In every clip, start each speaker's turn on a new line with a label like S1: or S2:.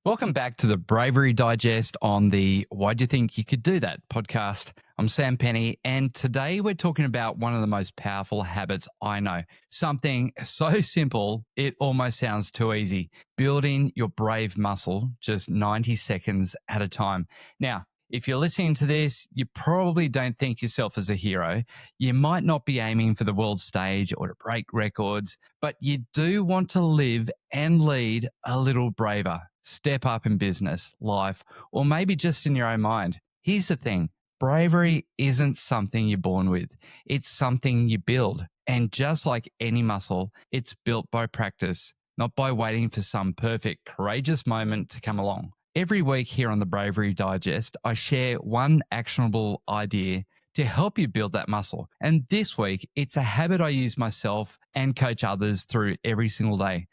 S1: Welcome back to the Bravery Digest on the Why Do You Think You Could Do That podcast. I'm Sam Penny, and today we're talking about one of the most powerful habits I know. Something so simple, it almost sounds too easy. Building your brave muscle just 90 seconds at a time. Now, if you're listening to this, you probably don't think yourself as a hero. You might not be aiming for the world stage or to break records, but you do want to live and lead a little braver. Step up in business, life, or maybe just in your own mind. Here's the thing. Bravery isn't something you're born with. It's something you build. And just like any muscle, it's built by practice, not by waiting for some perfect, courageous moment to come along. Every week here on the Bravery Digest, I share one actionable idea to help you build that muscle. And this week, it's a habit I use myself and coach others through every single day.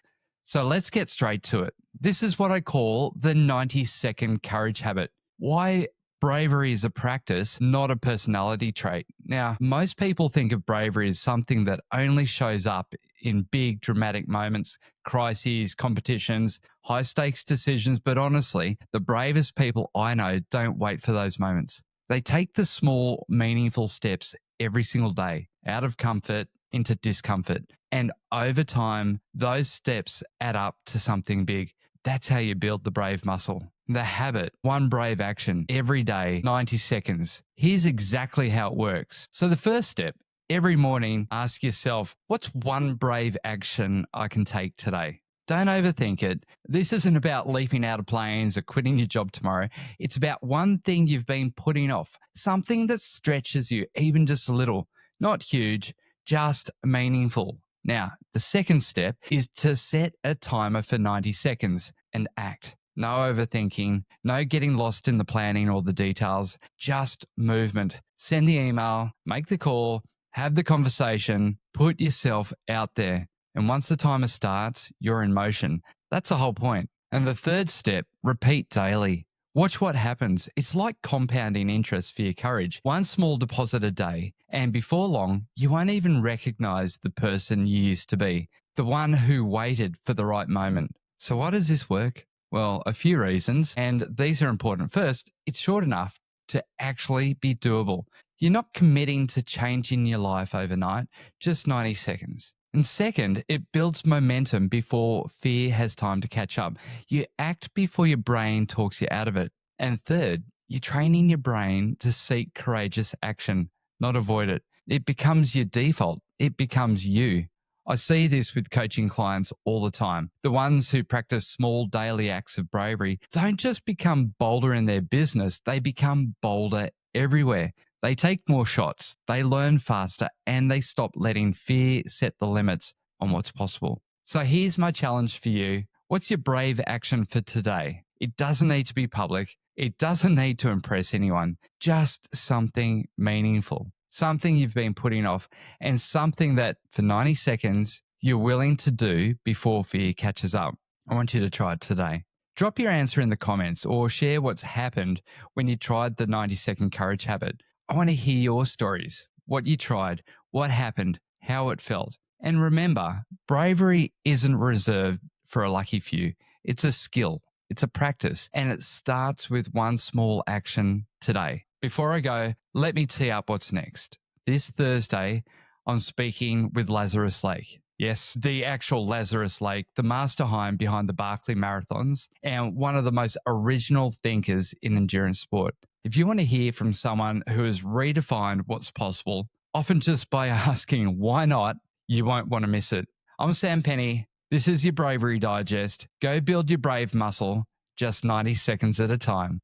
S1: So let's get straight to it. This is what I call the 90-second courage habit. Why bravery is a practice, not a personality trait. Now, most people think of bravery as something that only shows up in big dramatic moments, crises, competitions, high stakes decisions. But honestly, the bravest people I know don't wait for those moments. They take the small, meaningful steps every single day out of comfort into discomfort. And over time, those steps add up to something big. That's how you build the brave muscle. The habit, one brave action every day, 90 seconds. Here's exactly how it works. So the first step, every morning, ask yourself, what's one brave action I can take today? Don't overthink it. This isn't about leaping out of planes or quitting your job tomorrow. It's about one thing you've been putting off, something that stretches you even just a little. Not huge, just meaningful. Now, the second step is to set a timer for 90 seconds and act. No overthinking, no getting lost in the planning or the details, just movement. Send the email, make the call, have the conversation, put yourself out there. And once the timer starts, you're in motion. That's the whole point. And the third step, repeat daily. Watch what happens. It's like compounding interest for your courage. One small deposit a day, and before long, you won't even recognize the person you used to be, the one who waited for the right moment. So why does this work? Well, a few reasons, and these are important. First, it's short enough to actually be doable. You're not committing to changing your life overnight, just 90 seconds. And second, it builds momentum before fear has time to catch up. You act before your brain talks you out of it. And third, you're training your brain to seek courageous action, not avoid it. It becomes your default. It becomes you. I see this with coaching clients all the time. The ones who practice small daily acts of bravery don't just become bolder in their business, they become bolder everywhere. They take more shots, they learn faster, and they stop letting fear set the limits on what's possible. So here's my challenge for you. What's your brave action for today? It doesn't need to be public. It doesn't need to impress anyone. Just something meaningful, something you've been putting off, and something that for 90 seconds you're willing to do before fear catches up. I want you to try it today. Drop your answer in the comments or share what's happened when you tried the 90-second courage habit. I want to hear your stories, what you tried, what happened, how it felt. And remember, bravery isn't reserved for a lucky few. It's a skill, it's a practice, and it starts with one small action today. Before I go, let me tee up what's next. This Thursday, I'm speaking with Lazarus Lake. Yes, the actual Lazarus Lake, the mastermind behind the Barkley Marathons, and one of the most original thinkers in endurance sport. If you want to hear from someone who has redefined what's possible, often just by asking why not, you won't want to miss it. I'm Sam Penny. This is your Bravery Digest. Go build your brave muscle, just 90 seconds at a time.